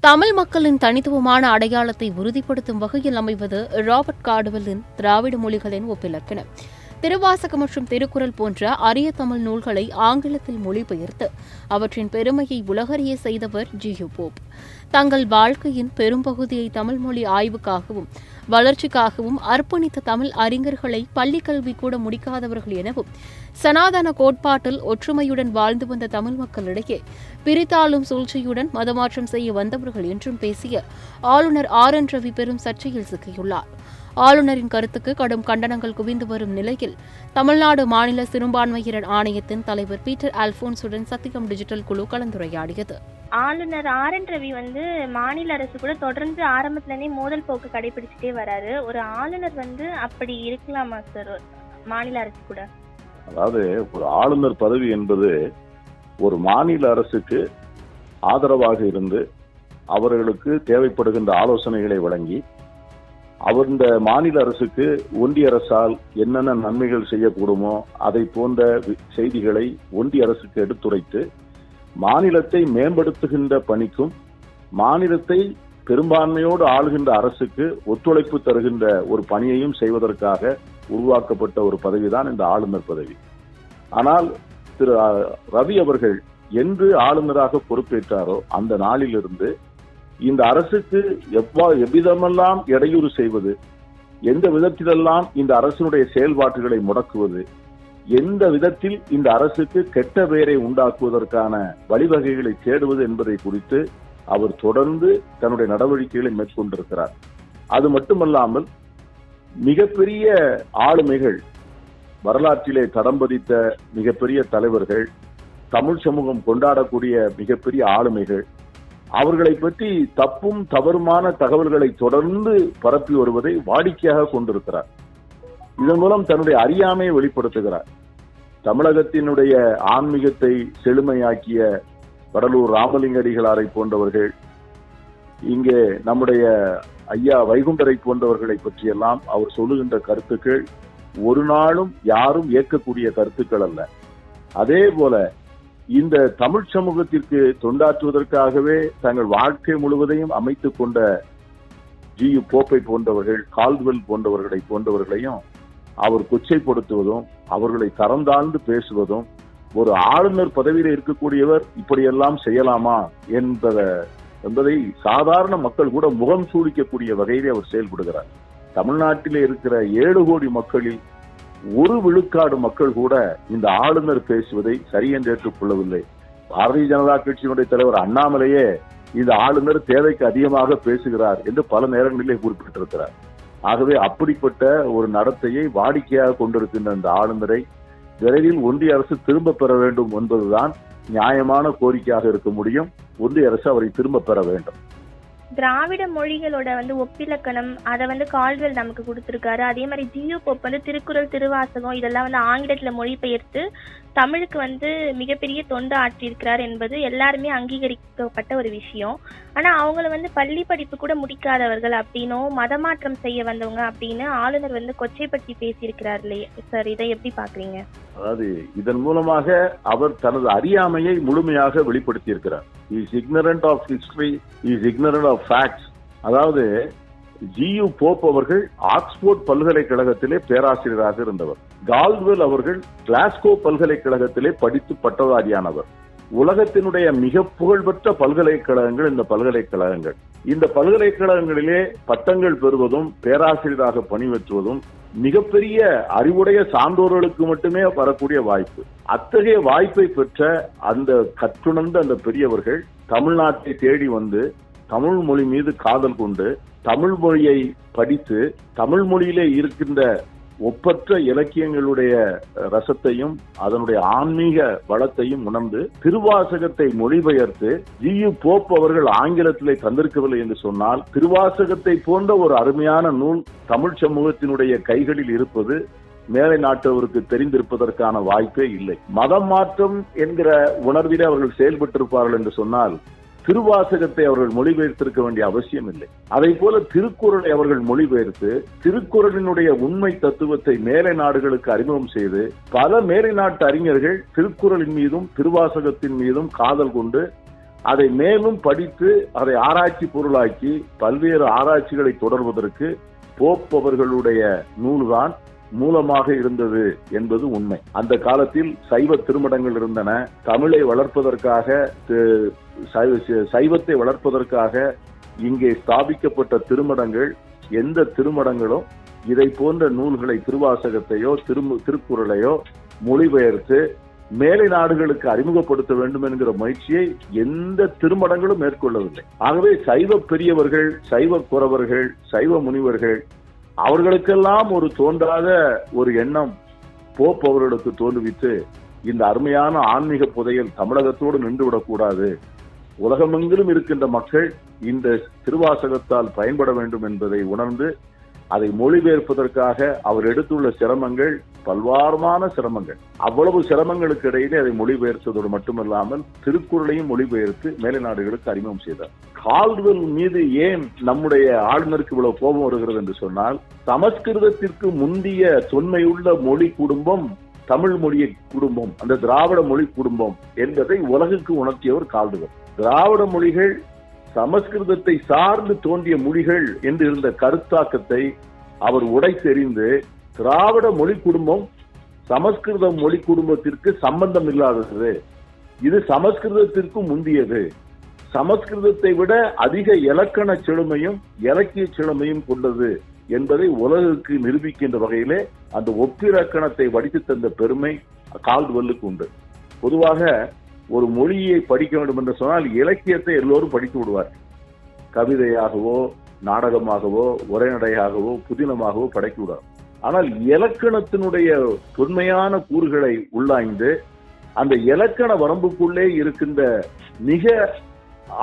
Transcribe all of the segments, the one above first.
தமிழ் மக்களின் தனித்துவமான அடையாளத்தை உறுதிப்படுத்தும் வகையில் அமைவது ராபர்ட் கார்டுவெல்லின் திராவிட மொழிகளின் ஒப்பிலக்கணம். திருவாசகம் மற்றும் திருக்குறள் போன்ற அரிய தமிழ் நூல்களை ஆங்கிலத்தில் மொழிபெயர்த்து அவற்றின் பெருமையை உலகறிய செய்தவர் ஜியு போப். தங்கள் வாழ்க்கையின் பெரும்பகுதியை தமிழ் மொழி ஆய்வுக்காகவும் வளர்ச்சிக்காகவும் அர்ப்பணித்த தமிழ் அறிஞர்களை பள்ளிக்கல்வி கூட முடிக்காதவர்கள் எனவும், சனாதன கோட்பாட்டில் ஒற்றுமையுடன் வாழ்ந்து வந்த தமிழ் மக்களிடையே பிரித்தாளும் சூழ்ச்சியுடன் மதமாற்றம் செய்ய வந்தவர்கள் என்றும் பேசிய ஆளுநர் RN ரவி பெரும் சர்ச்சையில் சிக்கியுள்ளார். ஆளுநரின் கருத்துக்கு கடும் கண்டனங்கள் குவிந்து வரும் நிலையில் தமிழ்நாடு மாநில சிறுபான்மையினர் ஆணையத்தின் தலைவர் பீட்டர் அல்போன்ஸுடன் சத்தியம் டிஜிட்டல் குழு கலந்துரையாடியது. ஆளுநர் RN ரவி மாநில அரசு கூட தொடர்ந்து ஆரம்பத்துலேருந்தே மோதல் போக்கு கடைபிடிச்சிட்டே வராரு. ஒரு ஆளுநர் அப்படி இருக்கலாமா சார் மாநில அரசு கூட? அதாவது ஒரு ஆளுநர் பதவி என்பது ஒரு மாநில அரசுக்கு ஆதரவாக இருந்து அவர்களுக்கு தேவைப்படுகின்ற ஆலோசனைகளை வழங்கி இந்த மாநில அரசுக்கு ஒன்றிய அரசால் என்னென்ன நன்மைகள் செய்யக்கூடுமோ அதை போன்ற செய்திகளை ஒன்றிய அரசுக்கு எடுத்துரைத்து மாநிலத்தை மேம்படுத்துகின்ற பணிக்கும் மாநிலத்தை பெரும்பான்மையோடு ஆளுகின்ற அரசுக்கு ஒத்துழைப்பு தருகின்ற ஒரு பணியையும் செய்வதற்காக உருவாக்கப்பட்ட ஒரு பதவிதான் இந்த ஆளுநர் பதவி. ஆனால் திரு ரவி அவர்கள் என்று ஆளுநராக பொறுப்பேற்றாரோ அந்த நாளிலிருந்து இந்த அரசுக்கு எவ்விதமெல்லாம் இடையூறு செய்வது, எந்த விதத்திலெல்லாம் இந்த அரசினுடைய செயல்பாடுகளை முடக்குவது, எந்த விதத்தில் இந்த அரசுக்கு கெட்ட பெயரை உண்டாக்குவதற்கான வழிவகைகளை தேடுவது என்பதை குறித்து அவர் தொடர்ந்து தன்னுடைய நடவடிக்கைகளை மேற்கொண்டிருக்கிறார். அது மட்டுமல்லாமல் மிகப்பெரிய ஆளுமைகள், வரலாற்றிலே தடம் பதித்த மிகப்பெரிய தலைவர்கள், தமிழ் சமூகம் கொண்டாடக்கூடிய மிகப்பெரிய ஆளுமைகள், அவர்களை பற்றி தப்பும் தவறுமான தகவல்களை தொடர்ந்து பரப்பி வருவதை வாடிக்கையாக கொண்டிருக்கிறார். இதன் மூலம் தன்னுடைய அறியாமையை வெளிப்படுத்துகிறார். தமிழகத்தினுடைய ஆன்மீகத்தை செழுமையாக்கிய வடலூர் ராமலிங்க அடிகளாரை போன்றவர்கள், இங்கே நம்முடைய ஐயா வைகுண்டரை போன்றவர்களை பற்றியெல்லாம் அவர் சொல்லுகின்ற கருத்துக்கள் ஒரு நாளும் யாரும் ஏற்கக்கூடிய கருத்துக்கள் அல்ல. அதே போல இந்த தமிழ் சமூகத்திற்கு தொண்டாற்றுவதற்காகவே தங்கள் வாழ்க்கை முழுவதையும் அமைத்துக் கொண்ட ஜியு போப்பை போன்றவர்கள், கால்டுவெல் போன்றவர்களையும் அவர் கொச்சைப்படுத்துவதும் அவர்களை தரம் தாழ்ந்து பேசுவதும், ஒரு ஆளுநர் பதவியில் இருக்கக்கூடியவர் இப்படியெல்லாம் செய்யலாமா என்பதை சாதாரண மக்கள் கூட முகம் சூடிக்கக்கூடிய வகையிலே அவர் செயல்படுகிறார். தமிழ்நாட்டிலே இருக்கிற 7 கோடி மக்களில் 1 விழுக்காடு மக்கள் கூட இந்த ஆளுநர் பேசுவதை சரியென்று ஏற்றுக்கொள்ளவில்லை. பாரதிய ஜனதா கட்சியினுடைய தலைவர் அண்ணாமலையே இந்த ஆளுநர் தேவைக்கு அதிகமாக பேசுகிறார் என்று பல நேரங்களிலே குறிப்பிட்டிருக்கிறார். ஆகவே அப்படிப்பட்ட ஒரு நடத்தையை வாடிக்கையாக கொண்டிருக்கின்ற இந்த ஆளுநரை விரைவில் ஒன்றிய அரசு திரும்ப பெற வேண்டும் என்பதுதான் நியாயமான கோரிக்கையாக இருக்க முடியும். ஒன்றிய அரசு அவரை திரும்ப பெற வேண்டும். திராவிட மொழிகளோட ஒப்பிலக்கணம் அதை கால்டுவெல் நமக்கு கொடுத்திருக்காரு. அதே மாதிரி ஜியு போப் திருக்குறள், திருவாசகம் இதெல்லாம் ஆங்கிலத்துல மொழிபெயர்த்து தமிழுக்கு மிகப்பெரிய தொண்டு ஆற்றியிருக்கிறார் என்பது எல்லாருமே அங்கீகரிக்கப்பட்ட ஒரு விஷயம். ஆனா அவங்கள பள்ளி படிப்பு கூட முடிக்காதவர்கள் அப்படின்னும் மதமாற்றம் செய்ய வந்தவங்க அப்படின்னு ஆளுநர் கொச்சைப்படுத்தி பேசியிருக்கிறார் இல்லையே சார், இதை எப்படி பாக்குறீங்க? அதாவது இதன் மூலமாக அவர் தனது அறியாமையை முழுமையாக வெளிப்படுத்தி இருக்கிறார். He is ignorant of history, he is ignorant of facts. அதாவது ஜியு போப் அவர்கள் ஆக்ஸ்போர்ட் பல்கலைக்கழகத்திலே பேராசிரியராக இருந்தவர். கால்டுவெல் அவர்கள் கிளாஸ்கோ பல்கலைக்கழகத்திலே படித்து பட்டதாரியானவர். உலகத்தினுடைய மிக புகழ்பெற்ற பல்கலைக்கழகங்கள் இந்த பல்கலைக்கழகங்களிலே பட்டங்கள் பெறுவதும் பேராசிரியராக பணியாற்றுவதும் மிகப்பெரிய அறிவுடைய சான்றோர்களுக்கு மட்டுமே வரக்கூடிய வாய்ப்பு. அத்தகைய வாய்ப்பை பெற்ற அந்த கற்றுணர்ந்த அந்த பெரியவர்கள் தமிழ்நாட்டை தேடி வந்து தமிழ் மொழி மீது காதல் கொண்டு தமிழ் மொழியை படித்து தமிழ் மொழியிலே இருக்கின்ற ஒப்பற்ற இலக்கியங்களுடைய ரசத்தையும் அதனுடைய ஆன்மீக வளத்தையும் உணர்ந்து திருவாசகத்தை மொழிபெயர்த்து ஜியு போப் அவர்கள் ஆங்கிலத்திலே தந்திருக்கவில்லை என்று சொன்னால், திருவாசகத்தை போன்ற ஒரு அருமையான நூல் தமிழ் சமூகத்தினுடைய கைகளில் இருப்பது மேலை நாட்டவருக்கு தெரிந்திருப்பதற்கான வாய்ப்பே இல்லை. மதம் மாற்றம் என்கிற உணர்விலே அவர்கள் செயல்பட்டிருப்பார்கள் என்று சொன்னால் திருவாசகத்தை அவர்கள் மொழிபெயர்த்திருக்க வேண்டிய அவசியம் இல்லை. அதை போல திருக்குறளை அவர்கள் மொழிபெயர்த்து திருக்குறளினுடைய உண்மை தத்துவத்தை மேலை நாடுகளுக்கு அறிமுகம் செய்து பல மேலை நாட்டு அறிஞர்கள் திருக்குறளின் மீதும் திருவாசகத்தின் மீதும் காதல் கொண்டு அதை மேலும் படித்து அதை ஆராய்ச்சி பொருளாக்கி பல்வேறு ஆராய்ச்சிகளை தொடர்வதற்கு போப் அவர்களுடைய நூல்தான் மூலமாக இருந்தது என்பது உண்மை. அந்த காலத்தில் சைவ திருமடங்கள் இருந்தன. தமிழை வளர்ப்பதற்காக, சைவத்தை வளர்ப்பதற்காக இங்கே ஸ்தாபிக்கப்பட்ட திருமடங்கள், எந்த திருமடங்களும் இதை போன்ற நூல்களை, திருவாசகத்தையோ திருக்குறளையோ மொழிபெயர்த்து மேலை நாடுகளுக்கு அறிமுகப்படுத்த வேண்டும் என்கிற முயற்சியை எந்த திருமடங்களும் மேற்கொள்ளவில்லை. ஆகவே சைவ பெரியவர்கள், சைவ குறவர்கள், சைவ முனிவர்கள், அவர்களுக்கெல்லாம் ஒரு தோன்றாத ஒரு எண்ணம் போப் அவர்களுக்கு தோன்றுவித்து, இந்த அருமையான ஆன்மீக புதையல் தமிழகத்தோடு நின்றுவிடக்கூடாது, உலகமெங்கிலும் இருக்கின்ற மக்கள் இந்த திருவாசகத்தால் பயன்பட வேண்டும் என்பதை உணர்ந்து அதை மொழிபெயர்ப்பதற்காக அவர் எடுத்துள்ள சிரமங்கள் பல்வாறுமான சிரமங்கள். அவ்வளவு சிரமங்களுக்கு இடையிலே அதை மொழிபெயர்த்ததோடு மட்டுமல்லாமல் திருக்குறளையும் மொழிபெயர்த்து மேலை நாடுகளுக்கு அறிமுகம் செய்தார். கால்டுவெல் மீது ஏன் நம்முடைய ஆளுநருக்கு இவ்வளவு கோபம் வருகிறது என்று சொன்னால், சமஸ்கிருதத்திற்கு முந்திய தொன்மையுள்ள மொழி குடும்பம் தமிழ் மொழியை குடும்பம், அந்த திராவிட மொழி குடும்பம் என்பதை உலகுக்கு உணர்த்தியவர் கால்டுவெல். திராவிட மொழிகள் சமஸ்கிருதத்தை சார்ந்து தோன்றிய மொழிகள் என்று இருந்த கருத்தாக்கத்தை அவர் உடைத்தெறிந்து, திராவிட மொழி குடும்பம் சமஸ்கிருத மொழி குடும்பத்திற்கு சம்பந்தம் இல்லாதது, இது சமஸ்கிருதத்திற்கு முந்தியது, சமஸ்கிருதத்தை விட அதிக இலக்கண செழுமையும் இலக்கிய செழுமையும் கொண்டது என்பதை உலகுக்கு நிரூபிக்கின்ற வகையிலே அந்த ஒப்பிலக்கணத்தை வடித்து தந்த பெருமை கால்டுவெல்லுக்கு உண்டு. பொதுவாக ஒரு மொழியை படிக்க வேண்டும் என்று சொன்னால் இலக்கியத்தை எல்லோரும் படித்து விடுவார். கவிதையாகவோ நாடகமாகவோ உரைநடையாகவோ புதினமாகவோ படைக்க விடுவார். ஆனால் இலக்கணத்தினுடைய தொன்மையான கூறுகளை உள்ளாய்ந்து அந்த இலக்கண வரம்புக்குள்ளே இருக்கின்ற மிக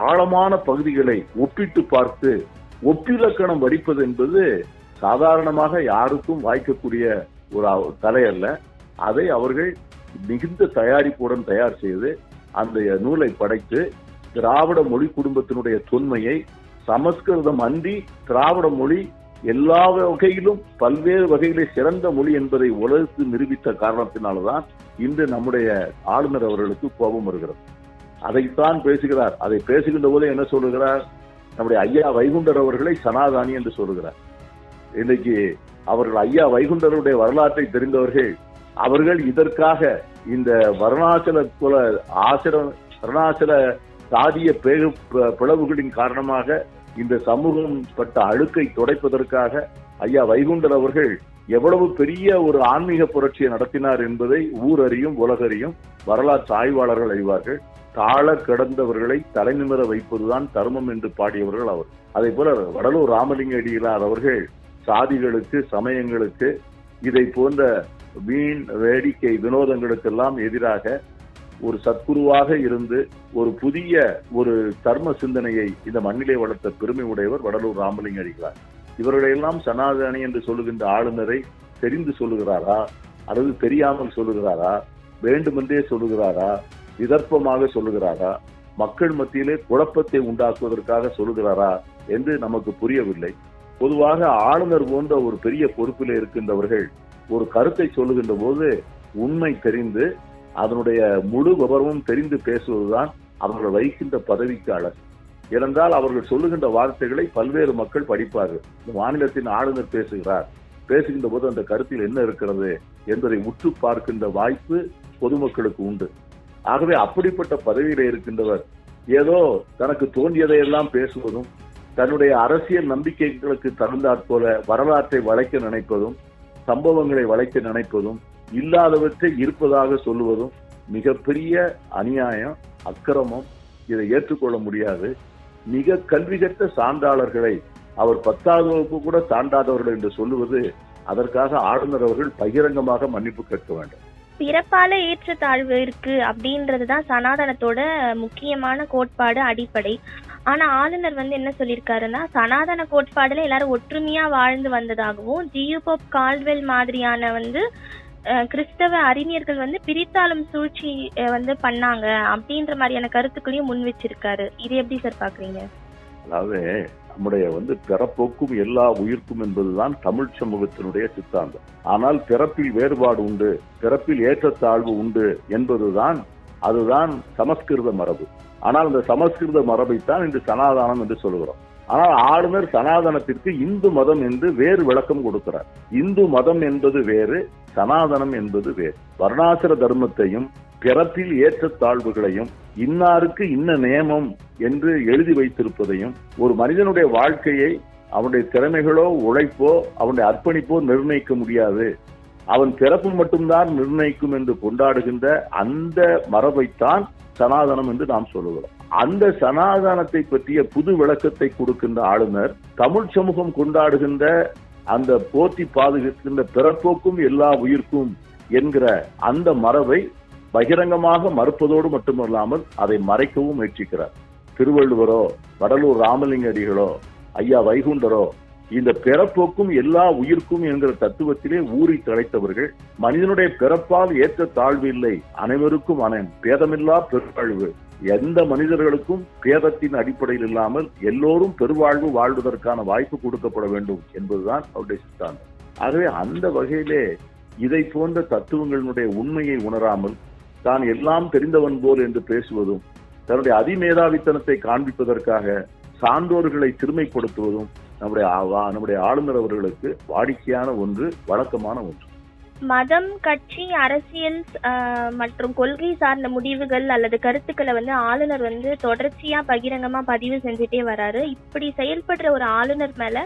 ஆழமான பகுதிகளை ஒப்பிட்டு பார்த்து ஒப்பிலக்கணம் வடிப்பது என்பது சாதாரணமாக யாருக்கும் வாய்க்கக்கூடிய ஒரு கலை அல்ல. அதை அவர்கள் மிகுந்த தயாரிப்புடன் தயார் செய்து அந்த நூலை படைத்து திராவிட மொழி குடும்பத்தினுடைய தொன்மையை, சமஸ்கிருதம் அன்றி திராவிட மொழி எல்லா வகையிலும் பல்வேறு வகையிலே சிறந்த மொழி என்பதை உலகுக்கு நிரூபித்த காரணத்தினால்தான் இன்று நம்முடைய ஆளுநர் அவர்களுக்கு கோபம் வருகிறது. அதைத்தான் பேசுகிறார். அதை பேசுகின்ற போது என்ன சொல்லுகிறார்? நம்முடைய ஐயா வைகுண்டர் அவர்களை சனாதானி என்று சொல்லுகிறார். இன்னைக்கு அவர்கள் ஐயா வைகுண்டருடைய வரலாற்றை தெரிந்தவர்கள், அவர்கள் இதற்காக இந்த வர்ணாசல சாதிய பிளவுகளின் காரணமாக இந்த சமூகம் பட்ட அழுக்கை துடைப்பதற்காக ஐயா வைகுண்டர் அவர்கள் எவ்வளவு பெரிய ஒரு ஆன்மீக புரட்சியை நடத்தினார் என்பதை ஊர் அறியும், உலகறியும், வரலாற்று ஆய்வாளர்கள் அறிவார்கள். தாழ கிடந்தவர்களை தலைநிமிர வைப்பதுதான் தர்மம் என்று பாடியவர்கள் அவர். அதே போல வடலூர் ராமலிங்க அடிகளார் அவர்கள் சாதிகளுக்கு, சமயங்களுக்கு, இதை போன்ற வீண் வேடிக்கை வினோதங்களுக்கெல்லாம் எதிராக ஒரு சத்குருவாக இருந்து ஒரு புதிய ஒரு தர்ம சிந்தனையை இந்த மண்ணிலே வளர்த்த பெருமை உடையவர் வடலூர் ராமலிங்க அடிகளார். இவர்களையெல்லாம் சனாதனி என்று சொல்லுகின்ற ஆளுநரை தெரிந்து சொல்லுகிறாரா அல்லது தெரியாமல் சொல்லுகிறாரா, வேண்டுமென்றே சொல்லுகிறாரா, விதர்ப்பமாக சொல்லுகிறாரா, மக்கள் மத்தியிலே குழப்பத்தை உண்டாக்குவதற்காக சொல்லுகிறாரா என்று நமக்கு புரியவில்லை. பொதுவாக ஆளுநர் போன்ற ஒரு பெரிய பொறுப்பிலே இருக்கின்றவர்கள் ஒரு கருத்தை சொல்லுகின்ற போது உண்மை தெரிந்து அதனுடைய முழு விவரமும் தெரிந்து பேசுவதுதான் அவர்கள் வகிக்கின்ற பதவிக்கு அழகு. ஏனென்றால் அவர்கள் சொல்லுகின்ற வார்த்தைகளை பல்வேறு மக்கள் படிப்பார்கள். இந்த மாநிலத்தின் ஆளுநர் பேசுகின்ற போது அந்த கருத்தில் என்ன இருக்கிறது என்பதை உற்று பார்க்கின்ற வாய்ப்பு பொதுமக்களுக்கு உண்டு. ஆகவே அப்படிப்பட்ட பதவியிலே இருக்கின்றவர் ஏதோ தனக்கு தோன்றியதையெல்லாம் பேசுவதும், தன்னுடைய அரசியல் நம்பிக்கைகளுக்கு தகுந்தாற்போல வரலாற்றை வளைக்க நினைப்பதும், சம்பவங்களை வளைக்க நினைப்பதும், இல்லாதவற்றை இருப்பதாக சொல்லுவதும் மிகப்பெரிய அநியாயம், அக்கிரமம். இதை ஏற்றுக்கொள்ள முடியாது. மிக கல்வி கற்ற சான்றாளர்களை அவர் 10வது வகுப்பு கூட தாண்டாதவர்கள் என்று சொல்லுவது, அதற்காக ஆளுநர் அவர்கள் பகிரங்கமாக மன்னிப்பு கேட்க வேண்டும். பிறப்பால ஏற்றத்தாழ்வு இருக்கு அப்படின்றதுதான் சனாதனத்தோட முக்கியமான கோட்பாடு, அடிப்படை. ஆனா ஆளுநர் என்ன சொல்லியிருக்காருன்னா, சனாதன கோட்பாடுல எல்லாரும் ஒற்றுமையா வாழ்ந்து வந்ததாகவும், ஜியு போப், கால்டுவெல் மாதிரியான கிறிஸ்தவ அறிஞர்கள் பிரித்தாளும் சூழ்ச்சி பண்ணாங்க அப்படின்ற மாதிரியான கருத்துக்களையும் முன் வச்சிருக்காரு. இது எப்படி சார் பாக்குறீங்க? அதாவது நம்முடைய பிறப்போக்கும் எல்லா உயிர்க்கும் என்பதுதான் தமிழ் சமூகத்தினுடைய சித்தாந்தம். ஆனால் பிறப்பில் வேறுபாடு உண்டு, பிறப்பில் ஏற்றத்தாழ்வு உண்டு என்பதுதான் அதுதான் சமஸ்கிருத மரபு. ஆனால் அந்த சமஸ்கிருத மரபைத்தான் இன்று சனாதனம் என்று சொல்கிறோம். ஆனால் ஆளுநர் சனாதனத்திற்கு இந்து மதம் என்று வேறு விளக்கம் கொடுக்கிறார். இந்து மதம் என்பது வேறு, சனாதனம் என்பது வேறு. வர்ணாசிர தர்மத்தையும் பிறப்பில் ஏற்றத்தாழ்வுகளையும் இன்னாருக்கு இன்ன நியமம் என்று எழுதி வைத்திருப்பதையும் ஒரு மனிதனுடைய வாழ்க்கையை அவனுடைய திறமைகளோ உழைப்போ அவனுடைய அர்ப்பணிப்போ நிர்ணயிக்க முடியாது, அவன் பிறப்பு மட்டும்தான் நிர்ணயிக்கும் என்று கொண்டாடுகின்ற அந்த மரபைத்தான் சனாதனம் என்று நாம் சொல்லுகிறோம். அந்த சனாதனத்தை பற்றிய புது விளக்கத்தை கொடுக்கின்ற ஆளுநர் தமிழ் சமூகம் கொண்டாடுகின்ற அந்த போற்றி பாதுகாக்கின்ற பிறப்போக்கும் எல்லா உயிர்க்கும் என்கிற அந்த மரபை பகிரங்கமாக மறுப்பதோடு மட்டுமல்லாமல் அதை மறைக்கவும் முயற்சிக்கிறார். திருவள்ளுவரோ வடலூர் ராமலிங்க அடிகளோ ஐயா வைகுண்டரோ இந்த பிறப்போக்கும் எல்லா உயிர்க்கும் என்கிற தத்துவத்திலே ஊறி தழைத்தவர்கள். மனிதனுடைய பிறப்பால் ஏற்ற தாழ்வு இல்லை, அனைவருக்கும் பேதமில்லா பெருவாழ்வு, எந்த மனிதர்களுக்கும் பேதத்தின் அடிப்படையில் இல்லாமல் எல்லோரும் பெருவாழ்வு வாழ்வதற்கான வாய்ப்பு கொடுக்கப்பட வேண்டும் என்பதுதான் அவருடைய சித்தாந்தம். ஆகவே அந்த வகையிலே இதை போன்ற தத்துவங்களினுடைய உண்மையை உணராமல் தான் எல்லாம் தெரிந்தவன் போல் என்று பேசுவதும், தன்னுடைய அதிமேதாவித்தனத்தை காண்பிப்பதற்காக சான்றோர்களை சிறுமைப்படுத்துவதும் நம்முடைய ஆளுநர் அவர்களுக்கு வாடிக்கையான ஒன்று, வழக்கமான ஒன்று. மதம், கட்சி, அரசியல் மற்றும் கொள்கை சார்ந்த முடிவுகள் அல்லது கருத்துக்களை ஆளுநர் தொடர்ச்சியா பகிரங்கமா பதிவு செஞ்சுட்டே வராரு. இப்படி செயல்படுற ஒரு ஆளுநர் மேல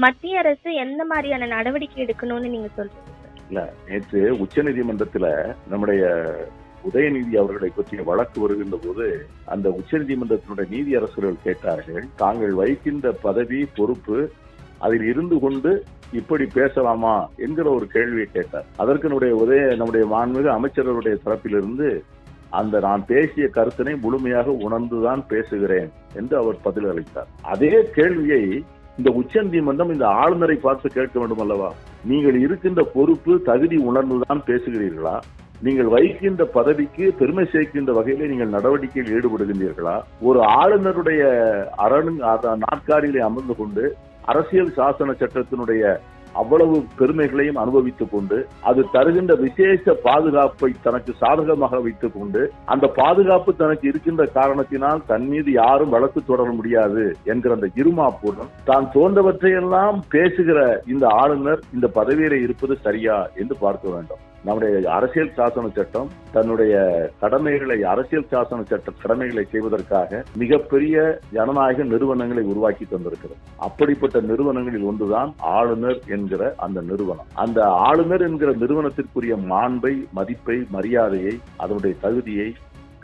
மத்திய அரசு எந்த மாதிரியான நடவடிக்கை எடுக்கணும்னு நீங்க சொல்றீங்க? இல்ல, நேற்று உச்சநீதிமன்றத்துல நம்முடைய உதயநிதி அவர்களை பற்றிய வழக்கு வருகின்ற போது அந்த உச்சநீதிமன்றத்தினுடைய நீதியரசர்கள் கேட்டார்கள், தாங்கள் வகிக்கின்ற பதவி பொறுப்பு அதில் இருந்து கொண்டு இப்படி பேசலாமா என்கிற ஒரு கேள்வியை கேட்டார். அதற்கு நம்முடைய மாண்புமிகு அமைச்சர்களுடைய தரப்பிலிருந்து அந்த நான் பேசிய கருத்தினை முழுமையாக உணர்ந்துதான் பேசுகிறேன் என்று அவர் பதில் அளித்தார். அதே கேள்வியை இந்த உச்சநீதிமன்றம் இந்த ஆளுநரை பார்த்து கேட்க வேண்டும் அல்லவா? நீங்கள் இருக்கின்ற பொறுப்பு தகுதி உணர்ந்துதான் பேசுகிறீர்களா? நீங்கள் வகிக்கின்ற பதவிக்கு பெருமை சேர்க்கின்ற வகையிலே நீங்கள் நடவடிக்கையில் ஈடுபடுகின்றீர்களா? ஒரு ஆளுநருடைய நாற்காலியிலே அமர்ந்து கொண்டு அரசியல் சாசன சட்டத்தினுடைய அவ்வளவு பெருமைகளையும் அனுபவித்துக் கொண்டு அது தருகின்ற விசேஷ பாதுகாப்பை தனக்கு சாதகமாக வைத்துக் கொண்டு அந்த பாதுகாப்பு தனக்கு இருக்கின்ற காரணத்தினால் தன் மீது யாரும் வழக்கு தொடர முடியாது என்கிற அந்த இருமாப்புடன் தான் தோன்றவற்றையெல்லாம் பேசுகிற இந்த ஆளுநர் இந்த பதவியில இருப்பது சரியா என்று பார்க்க வேண்டும். நம்முடைய அரசியல் சாசன சட்டம் தன்னுடைய அரசியல் சாசன சட்ட கடமைகளை செய்வதற்காக மிகப்பெரிய ஜனநாயக நிறுவனங்களை உருவாக்கி தந்திருக்கிறது. அப்படிப்பட்ட நிறுவனங்களில் ஒன்றுதான் ஆளுநர் என்கிற அந்த நிறுவனம். அந்த ஆளுநர் என்கிற நிறுவனத்திற்குரிய மாண்பை, மதிப்பை, மரியாதையை, அதனுடைய தகுதியை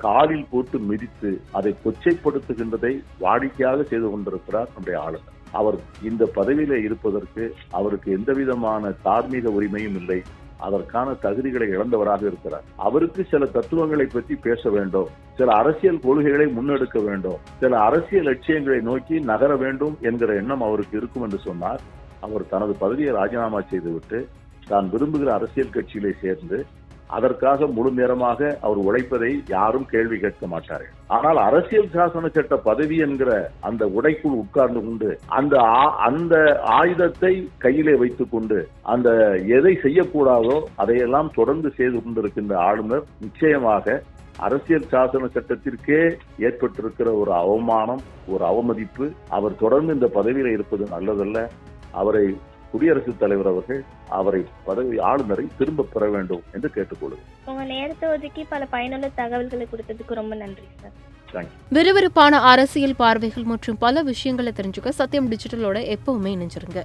காலில் போட்டு மிதித்து அதை கொச்சைப்படுத்துகின்றதை வாடிக்கையாக செய்து கொண்டிருக்கிறார் நம்முடைய ஆளுநர். அவர் இந்த பதவியில இருப்பதற்கு அவருக்கு எந்தவிதமான தார்மீக உரிமையும் இல்லை, அதற்கான தகுதிகளை இழந்தவராக இருக்கிறார். அவருக்கு சில தத்துவங்களை பற்றி பேச வேண்டும், சில அரசியல் கொள்கைகளை முன்னெடுக்க வேண்டும், சில அரசியல் லட்சியங்களை நோக்கி நகர வேண்டும் என்கிற எண்ணம் அவருக்கு இருக்கும் என்று சொன்னார். அவர் தனது பதவியை ராஜினாமா செய்துவிட்டு தான் விரும்புகிற அரசியல் கட்சியிலே சேர்ந்து அதற்காக முழு நேரமாக அவர் உழைப்பதை யாரும் கேள்வி கேட்க மாட்டார்கள். ஆனால் அரசியல் சாசன சட்ட பதவி என்கிற அந்த உடைக்குள் உட்கார்ந்து கொண்டு அந்த ஆயுதத்தை கையிலே வைத்துக் கொண்டு அந்த எதை செய்யக்கூடாதோ அதையெல்லாம் தொடர்ந்து செய்து கொண்டிருக்கின்ற ஆளுநர் நிச்சயமாக அரசியல் சாசன சட்டத்திற்கே ஏற்பட்டிருக்கிற ஒரு அவமானம், ஒரு அவமதிப்பு. அவர் தொடர்ந்து இந்த பதவியில இருப்பது நல்லதல்ல. அவரை குடியரசுத் தலைவர் அவர்கள் ஆளுநரை திரும்ப பெற வேண்டும் என்று கேட்டுக்கொள்கிறேன். உங்க நேரத்தை ஒதுக்கி பல பயனுள்ள தகவல்களை கொடுத்ததுக்கு ரொம்ப நன்றி சார். விறுவிறுப்பான அரசியல் பார்வைகள் மற்றும் பல விஷயங்களை தெரிஞ்சுக்க சத்தியம் டிஜிட்டலோட எப்பவுமே இணைஞ்சிருங்க.